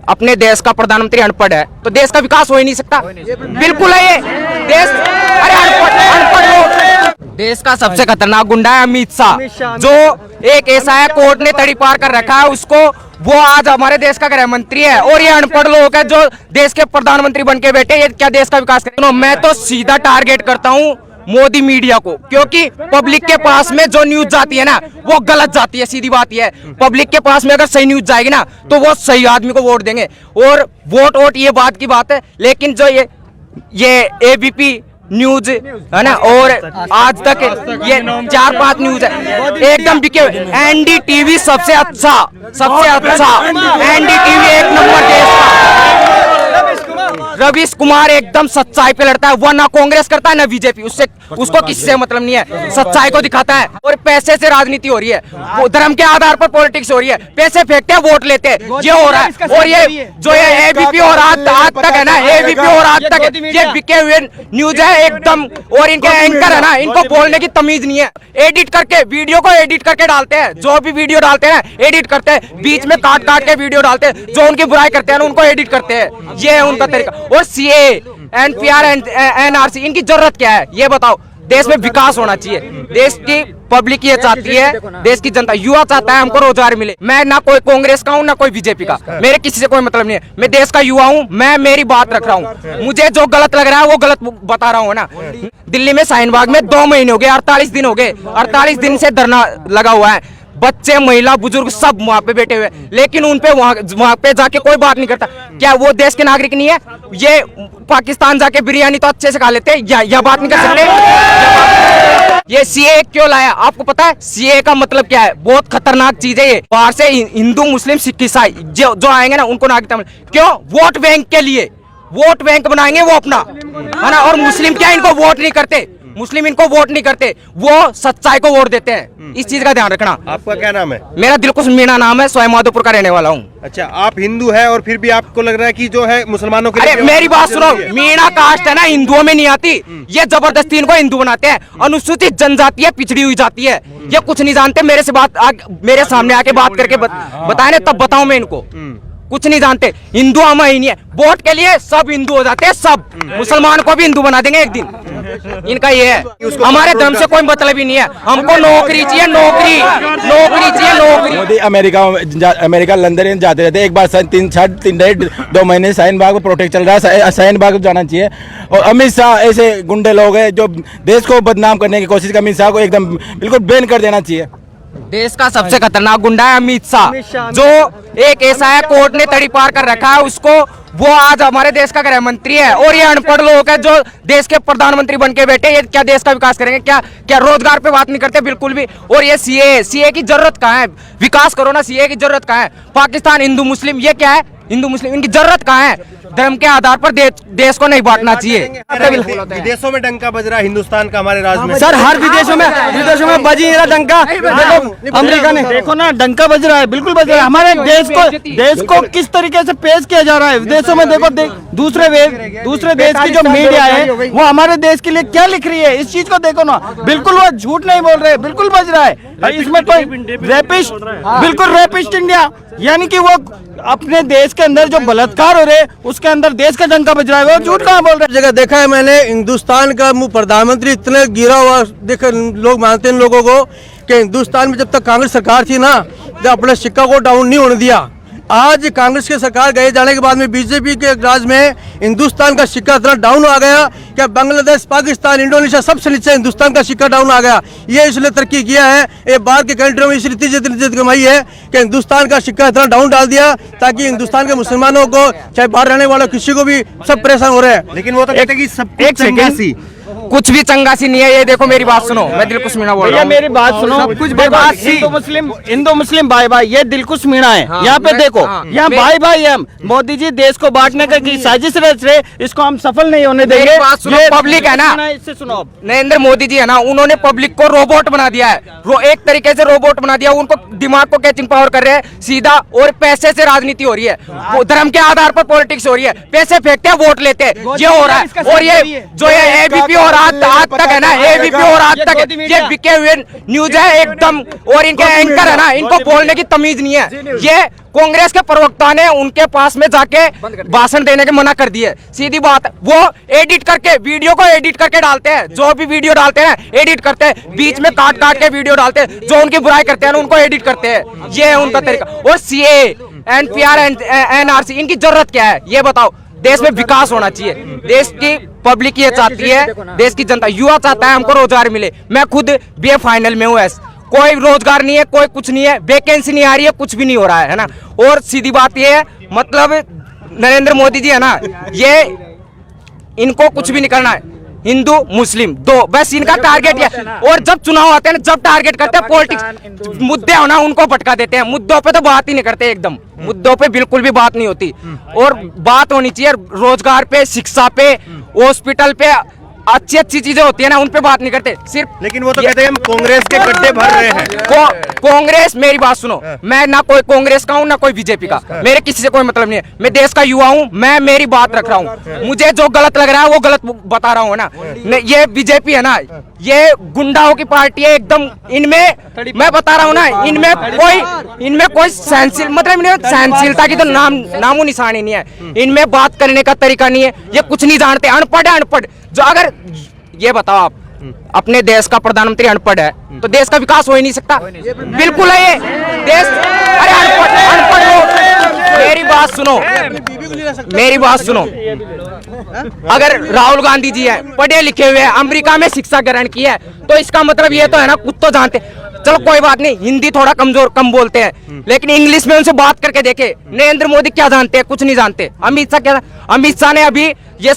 अपने देश का प्रधानमंत्री अनपढ़ है तो देश का विकास हो ही नहीं सकता। बिल्कुल है ये देश, अरे अनपढ़ लोग। देश का सबसे खतरनाक गुंडा है अमित शाह, जो एक ऐसा है कोर्ट ने तड़ी पार कर रखा है उसको, वो आज हमारे देश का गृह मंत्री है और ये अनपढ़ लोग है जो देश के प्रधानमंत्री बन के बैठे, ये क्या देश का विकास करेंगे। मैं तो सीधा टारगेट करता हूँ मोदी मीडिया को, क्योंकि पब्लिक के पास में जो न्यूज जाती है ना वो गलत जाती है। सीधी बात यह है, पब्लिक के पास में अगर सही न्यूज जाएगी ना तो वो सही आदमी को वोट देंगे। और वोट ये बात की बात है, लेकिन जो ये एबीपी न्यूज है ना और आज तक ये 4-5 न्यूज है एकदम बिके हुए। एनडीटीवी सबसे अच्छा एनडीटीवी एक नंबर देश का। रवीश कुमार एकदम सच्चाई पे लड़ता है, वो ना कांग्रेस करता है ना बीजेपी, उसको किससे मतलब नहीं है, सच्चाई को दिखाता है। और पैसे से राजनीति हो रही है, वो धर्म के आधार पर पॉलिटिक्स हो रही है, पैसे फेंकते हैं वोट लेते हैं, ये हो रहा है। और ये जो ये एबीपी और आज तक है ना, एबीपी और आज तक ये बिके हुए न्यूज है एकदम। और इनके एंकर है ना, इनको बोलने की तमीज नहीं है, एडिट करके वीडियो को एडिट करके डालते हैं। जो भी वीडियो डालते हैं ना एडिट करते हैं, बीच में काट के वीडियो डालते हैं, जो उनकी बुराई करते हैं ना उनको एडिट करते हैं, ये है उनका तरीका। और सीए, एनपीआर, एनआरसी, इनकी जरूरत क्या है ये बताओ। देश में विकास होना चाहिए, देश की पब्लिक ये चाहती है, देश की जनता, युवा चाहता है हमको रोजगार मिले। मैं ना कोई कांग्रेस का हूँ ना कोई बीजेपी का, मेरे किसी से कोई मतलब नहीं है, मैं देश का युवा हूँ, मैं मेरी बात रख रहा हूँ। मुझे जो गलत लग रहा है वो गलत बता रहा हूँ ना। दिल्ली में शाहीन बाग में 2 महीने हो गए, 48 दिन हो गए, 48 दिन से धरना लगा हुआ है, बच्चे महिला बुजुर्ग सब वहां पे बैठे हुए, लेकिन उन पे वहां पे जाके कोई बात नहीं करता। क्या वो देश के नागरिक नहीं है? ये पाकिस्तान जाके बिरयानी तो अच्छे से खा लेते हैं, या बात नहीं कर सकते। ये सीए क्यों लाया आपको पता है? सीए का मतलब क्या है? बहुत खतरनाक चीज है ये। बाहर से हिंदू मुस्लिम सिख ईसाई जो आएंगे ना उनको नागरिकता मिले, क्यों? वोट बैंक के लिए, वोट बैंक बनाएंगे वो अपना, है ना। और मुस्लिम क्या इनको वोट नहीं करते, मुस्लिम इनको वोट नहीं करते, वो सच्चाई को वोट देते हैं। इस चीज का ध्यान रखना। आपका क्या नाम है? मेरा दिलकुश मीणा नाम है, सवाई माधोपुर का रहने वाला हूँ। अच्छा, आप हिंदू है और फिर भी आपको लग रहा है कि जो है मुसलमानों के अरे मेरी बात सुनो, मीणा कास्ट है ना हिंदुओं में नहीं आती, ये जबरदस्ती इनको हिंदू बनाते हैं। अनुसूचित जनजाति है, पिछड़ी हुई जाती है, ये कुछ नहीं जानते। मेरे सामने आके बात करके बताए ना, तब बताऊं मैं इनको। कुछ नहीं जानते, हिंदू हम ही नहीं है। वोट के लिए सब हिंदू हो जाते हैं, सब मुसलमान को भी हिंदू बना देंगे एक दिन। इनका ये है, हमारे धर्म से कोई मतलब ही नहीं है, हमको नौकरी चाहिए, नौकरी चाहिए, नौकरी। मोदी अमेरिका लंदन जाते रहते, एक बार 2 महीने शाहीन बाग में प्रोटेक्ट चल रहा है, शाहीन बाग जाना चाहिए। और अमित शाह ऐसे गुंडे लोग हैं जो देश को बदनाम करने की कोशिश, अमित शाह को एकदम बिल्कुल बैन कर देना चाहिए। देश का सबसे खतरनाक गुंडा है अमित शाह, जो एक ऐसा है कोर्ट ने तड़ी पार कर रखा है उसको, वो आज हमारे देश का गृह मंत्री है। और ये अनपढ़ लोग है जो देश के प्रधानमंत्री बन के बैठे, ये क्या देश का विकास करेंगे? क्या रोजगार पे बात नहीं करते बिल्कुल भी। और ये सीए की जरूरत कहाँ है? विकास करो ना, सीए की जरूरत कहाँ है? पाकिस्तान हिंदू मुस्लिम, ये क्या है? हिंदू मुस्लिम, इनकी जरूरत कहाँ है? धर्म के आधार पर देश को नहीं बांटना चाहिए। विदेशों में डंका बज रहा है हिंदुस्तान का हमारे राज्य में। सर हर विदेशों में बज ही रहा डंका। देखो अमेरिका ने, देखो ना डंका बज रहा है, बिल्कुल बज रहा है। हमारे देश को किस तरीके से पेश किया जा रहा है विदेशों में। देखो दूसरे देश की जो मीडिया है वो हमारे देश के लिए क्या लिख रही है, इस चीज को देखो ना। बिल्कुल वो झूठ नहीं बोल रहे, बिल्कुल बज रहा है। इसमें कोई रेपिस्ट, बिल्कुल रेपिस्ट इंडिया, यानी कि वो अपने देश के अंदर जो बलात्कार हो रहे उसके अंदर देश का डंका बज रहा है, वो झूठ कहाँ बोल रहे हैं। जगह देखा है मैंने, हिंदुस्तान का प्रधानमंत्री इतने गिरा हुआ देखा, लोग मानते हैं इन लोगों को कि हिंदुस्तान में जब तक कांग्रेस सरकार थी ना, तो अपने सिक्का को डाउन नहीं होने दिया। आज कांग्रेस की सरकार गए जाने के बाद में बीजेपी के राज में हिंदुस्तान का सिक्का इतना डाउन आ गया कि बांग्लादेश, पाकिस्तान, इंडोनेशिया सबसे नीचे हिंदुस्तान का सिक्का डाउन आ गया। ये इसलिए तरक्की किया है, ये बाहर के कंट्रियों में इसलिए इज्जत कमाई है कि हिंदुस्तान का सिक्का इतना डाउन डाल दिया ताकि हिंदुस्तान के मुसलमानों को, चाहे बाहर रहने वालों किसी को भी, सब परेशान हो रहे हैं। लेकिन वो तो कहते हैं कि सब एक सेकंड, कुछ भी चंगासी नहीं है। ये देखो मेरी बात सुनो, मैं दिलकुश मीणा बोल रहा हूँ। मेरी बात सुनो, हिंदू मुस्लिम भाई भाई, ये दिलकुश मीणा है। यहाँ पे देखो, यहाँ भाई भाई हम मोदी जी देश को बांटने की साजिश रच रहे, इसको हम सफल नहीं होने देंगे। पब्लिक है ना, इससे सुनो, नरेंद्र मोदी जी है ना, उन्होंने पब्लिक को रोबोट बना दिया है, एक तरीके से रोबोट बना दिया। उनको दिमाग को कैचिंग पावर कर रहे हैं सीधा, और पैसे से राजनीति हो रही है, धर्म के आधार पर पॉलिटिक्स हो रही है, पैसे फेंकते हैं वोट लेते हैं, ये हो रहा है। और ये जो ये एबीपी और आज तक है ना, एबीपी और आज तक है, ये बिके हुए न्यूज है एकदम। और इनके एंकर है ना, इनको बोलने की तमीज नहीं है। ये कांग्रेस के प्रवक्ता ने उनके पास में जाके भाषण देने के मना कर दिए, सीधी बात। वो एडिट करके वीडियो को एडिट करके डालते हैं, जो भी वीडियो डालते हैं एडिट करते हैं, बीच में काट काट के वीडियो डालते हैं, जो उनकी बुराई करते हैं ना उनको एडिट करते हैं। ये है उनका तरीका। और सीए, एनपीआर, एनआरसी, इनकी जरूरत क्या है ये बताओ? देश में विकास होना चाहिए, देश की पब्लिक ये चाहती है, देश की जनता, युवा चाहता है हमको रोजगार मिले। मैं खुद बीए फाइनल में हूँ, कोई रोजगार नहीं है, कोई कुछ नहीं है, वैकेंसी नहीं आ रही है, कुछ भी नहीं हो रहा है ना। और सीधी बात ये है, मतलब नरेंद्र मोदी जी है ना, ये इनको कुछ भी नहीं करना है, हिंदू मुस्लिम दो बस इनका टारगेट है। और जब चुनाव आते हैं, जब टारगेट करते हैं पॉलिटिक्स मुद्दे होना, उनको भटका देते हैं। मुद्दों पे तो बात ही नहीं करते, एकदम मुद्दों पे बिल्कुल भी बात नहीं होती। और बात होनी चाहिए रोजगार पे, शिक्षा पे, हॉस्पिटल पे, अच्छी अच्छी चीजें होती है ना, उन पे बात नहीं करते सिर्फ। लेकिन वो तो कहते हैं हम कांग्रेस के गड्ढे भर रहे हैं। कांग्रेस, मेरी बात सुनो, मैं ना कोई कांग्रेस का हूँ ना कोई बीजेपी का, मेरे किसी से कोई मतलब नहीं है। मैं देश का युवा हूँ, मैं मेरी बात रख रहा हूँ, मुझे जो गलत लग रहा है वो गलत बता रहा हूँ ना। ये बीजेपी है ना, ये गुंडाओं की पार्टी है एकदम। इनमें मैं बता रहा हूँ ना, इनमें कोई सहनशील मतलब सहनशीलता की तो नामो निशानी नहीं है। इनमें बात करने का तरीका नहीं है, ये कुछ नहीं जानते, अनपढ़ है अनपढ़। जो अगर ये बताओ आप, अपने देश का प्रधानमंत्री अनपढ़ है तो देश का विकास हो ही नहीं सकता। बिल्कुल है ये देश, अरे अनपढ़ लोग, मेरी बात सुनो, अगर राहुल गांधी जी है, पढ़े लिखे हुए हैं, अमेरिका में शिक्षा ग्रहण की है, तो इसका मतलब ये तो है ना, कुछ तो जानते। चलो कोई बात नहीं, हिंदी थोड़ा कम बोलते हैं, लेकिन इंग्लिश में उनसे बात करके देखे। नरेंद्र मोदी क्या जानते हैं? कुछ नहीं जानते। अमित शाह ने अभी ये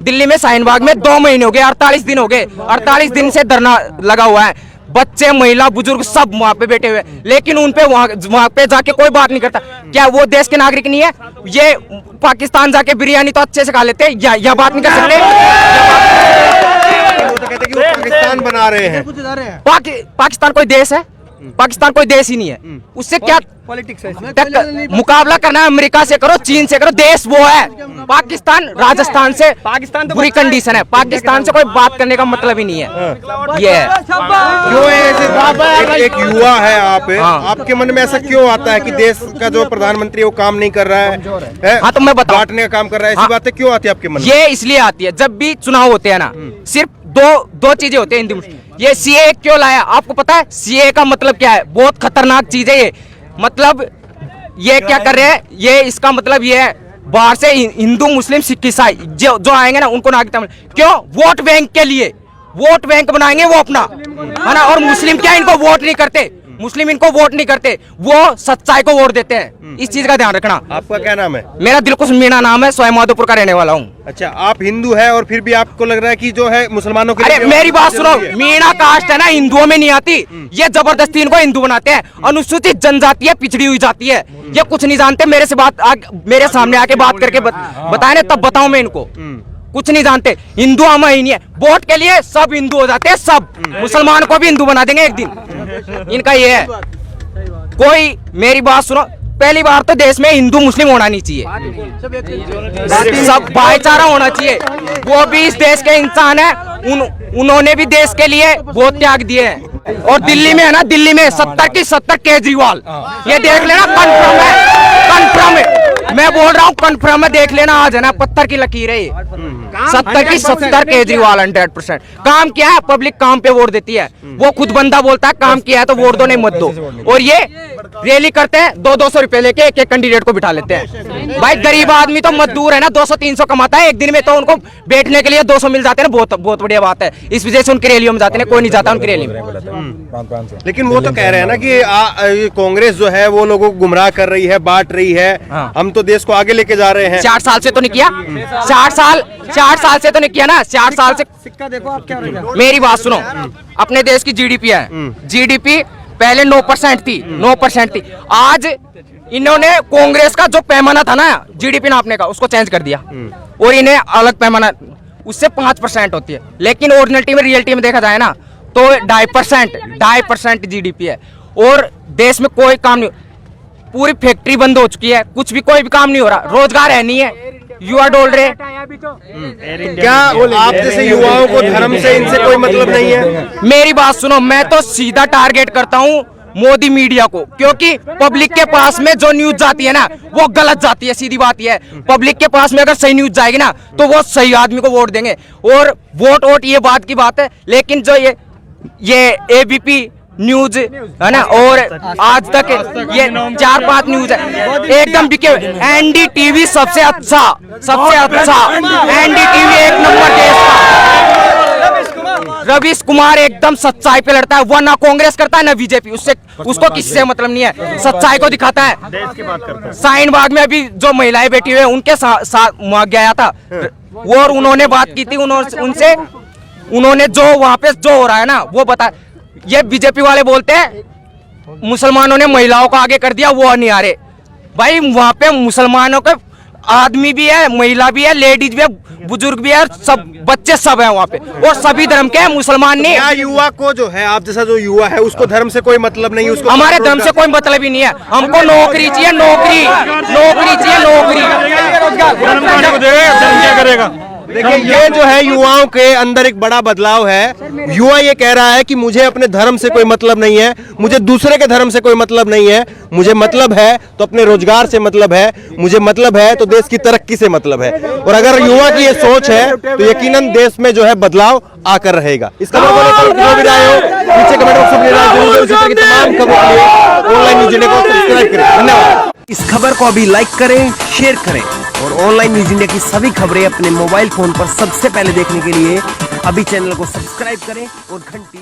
दिल्ली में शाहीन बाग में 2 महीने हो गए, 48 दिन हो गए, 48 दिन से धरना लगा हुआ है। बच्चे, महिला, बुजुर्ग सब वहां पे बैठे हुए, लेकिन उन पे वहां पे जाके कोई बात नहीं करता। क्या वो देश के नागरिक नहीं है? ये पाकिस्तान जाके बिरयानी तो अच्छे से खा लेते हैं, या बात नहीं कर सकते? वो तो कहते हैं कि वो पाकिस्तान बना रहे हैं। पाकिस्तान कोई देश है? पाकिस्तान कोई देश ही नहीं है। उससे क्या पॉलिटिक्स है? मुकाबला करना है अमेरिका से करो, चीन से करो, देश वो है। पाकिस्तान राजस्थान से बुरी कंडीशन है, पाकिस्तान से कोई बात करने का मतलब ही नहीं है। ये है क्यों ऐसे? एक युवा है आप, आपके मन में ऐसा क्यों आता है कि देश का जो प्रधानमंत्री वो काम नहीं कर रहा है? हाँ, तो मैं बताऊं, बांटने का काम कर रहा है, ऐसी बातें क्यों आती है आपके मन में? ये इसलिए आती है, जब भी चुनाव होते हैं ना, सिर्फ दो चीजें होती है हिंदी। ये सीए क्यों लाया आपको पता है? सीए का मतलब क्या है? बहुत खतरनाक चीज है ये। मतलब ये क्या कर रहे हैं, ये इसका मतलब ये है, बाहर से हिंदू, मुस्लिम, सिख, ईसाई जो आएंगे ना, उनको नागरिकता मिले। क्यों? वोट बैंक के लिए, वोट बैंक बनाएंगे वो अपना, है ना। और मुस्लिम क्या इनको वोट नहीं करते, मुस्लिम इनको वोट नहीं करते, वो सच्चाई को वोट देते हैं। इस चीज का ध्यान रखना। आपका क्या नाम है? मेरा दिलकुश मीणा नाम है, सवाई माधोपुर का रहने वाला हूँ। अच्छा, आप हिंदू है और फिर भी आपको लग रहा है कि जो है मुसलमानों के? अरे मेरी बात सुनो, मीणा कास्ट है ना, हिंदुओं में नहीं आती। ये जबरदस्ती इनको हिंदू बनाते हैं। अनुसूचित जनजाति है, पिछड़ी हुई जाती है, ये कुछ नहीं जानते। मेरे सामने आके बात करके बताए ना, तब बताऊं मैं इनको। कुछ नहीं जानते, हिंदू हम ही नहीं है। वोट के लिए सब हिंदू हो जाते हैं, सब मुसलमान को भी हिंदू बना देंगे एक दिन। इनका ये है। कोई मेरी बात सुनो, पहली बार तो देश में हिंदू मुस्लिम होना नहीं चाहिए, सब भाईचारा होना चाहिए। वो भी इस देश के इंसान है, उन्होंने भी देश के लिए बहुत त्याग दिए हैं। और दिल्ली में है ना, दिल्ली में 70 की 70 केजरीवाल, ये देख लेना, कंफर्म है। मैं बोल रहा हूँ कंफर्म है, देख लेना, आज है ना पत्थर की लकीर है। 70 की 70 केजरीवाल 100%। काम किया है, पब्लिक काम पे वोट देती है। वो खुद बंदा बोलता है काम किया है तो वोट दो, नहीं मत दो। और ये रैली करते हैं, 200 रुपए लेके एक कैंडिडेट को बिठा लेते हैं। भाई गरीब आदमी तो मजदूर है ना, 200-300 कमाता है एक दिन में, तो उनको बैठने के लिए 200 मिल जाते हैं ना, बहुत बढ़िया बात है। इस वजह से उनकी रैलियों में जाते हैं, कोई नहीं जाता उनकी रैली में। लेकिन वो तो कह रहे हैं ना कि कांग्रेस जो है वो लोगों को गुमराह कर रही है, बांट रही है। हम तो देश को आगे लेके जा रहे हैं। 4 साल से तो नहीं किया, 4 साल से तो नहीं किया ना, 4 साल से। सिक्का देखो आप, क्या मेरी बात सुनो, अपने देश की जीडीपी है, जीडीपी पहले 9% थी। आज इन्होंने कांग्रेस का जो पैमाना था ना जीडीपी नापने का, उसको चेंज कर दिया और इन्हें अलग पैमाना, उससे 5% होती है। लेकिन ओरिजिनलिटी में, रियलिटी में देखा जाए ना तो 2.5% जीडीपी है। और देश में कोई काम नहीं, पूरी फैक्ट्री बंद हो चुकी है, कुछ भी कोई भी काम नहीं हो रहा, रोजगार है नहीं है। युवा डोल रहे। क्या आप जैसे युवाओं को धर्म से इनसे कोई मतलब नहीं है? मेरी बात सुनो, मैं तो सीधा टारगेट करता हूँ मोदी मीडिया को, क्योंकि पब्लिक के पास में जो न्यूज जाती है ना वो गलत जाती है। सीधी बात यह है, पब्लिक के पास में अगर सही न्यूज जाएगी ना तो वो सही आदमी को वोट देंगे। और वोट ये बात की बात है, लेकिन जो ये एबीपी न्यूज है ना और आज तक ये 4-5 न्यूज है एकदम बिके। एनडीटीवी सबसे अच्छा एनडीटीवी एक नंबर देश का। रवीश कुमार एकदम सच्चाई पे लड़ता है, वो ना कांग्रेस करता है ना बीजेपी, उसको किससे मतलब नहीं है, सच्चाई को दिखाता है। देश की बात करता है। साइन बाग में अभी जो महिलाएं बैठी हुई है उनके साथ गया था वो, और उन्होंने बात की थी उनसे, उन्होंने जो वहां पे जो हो रहा है ना वो बता। ये बीजेपी वाले बोलते हैं मुसलमानों ने महिलाओं को आगे कर दिया, वो नहीं आ रहे। भाई वहां पे मुसलमानों के आदमी भी है, महिला भी है, लेडीज भी है, बुजुर्ग भी है, सब बच्चे सब है वहाँ पे, और सभी धर्म के हैं, मुसलमान नहीं। क्या युवा को जो है, आप जैसा जो युवा है उसको धर्म से कोई मतलब नहीं है? उसको हमारे धर्म से कोई मतलब ही नहीं है, हमको नौकरी चाहिए, नौकरी चाहिए, नौकरी। क्या करेगा? देखिए ये जो है युवाओं के अंदर एक बड़ा बदलाव है। युवा ये कह रहा है कि मुझे अपने धर्म से कोई मतलब नहीं है, मुझे दूसरे के धर्म से कोई मतलब नहीं है, मुझे मतलब है तो अपने रोजगार से मतलब है, मुझे मतलब है तो देश की तरक्की से मतलब है। और अगर युवा की ये सोच है तो यकीनन देश में जो है बदलाव आकर रहेगा। इसका नीचे कमेंट बॉक्स में जरूर इसी तरह की तमाम खबरों के लिए ऑनलाइन न्यूज़ इंडिया को सब्सक्राइब करें। धन्यवाद। इस खबर को अभी लाइक करें, शेयर करें और ऑनलाइन न्यूज़ इंडिया की सभी खबरें अपने मोबाइल फोन पर सबसे पहले देखने के लिए अभी चैनल को सब्सक्राइब करें और घंटी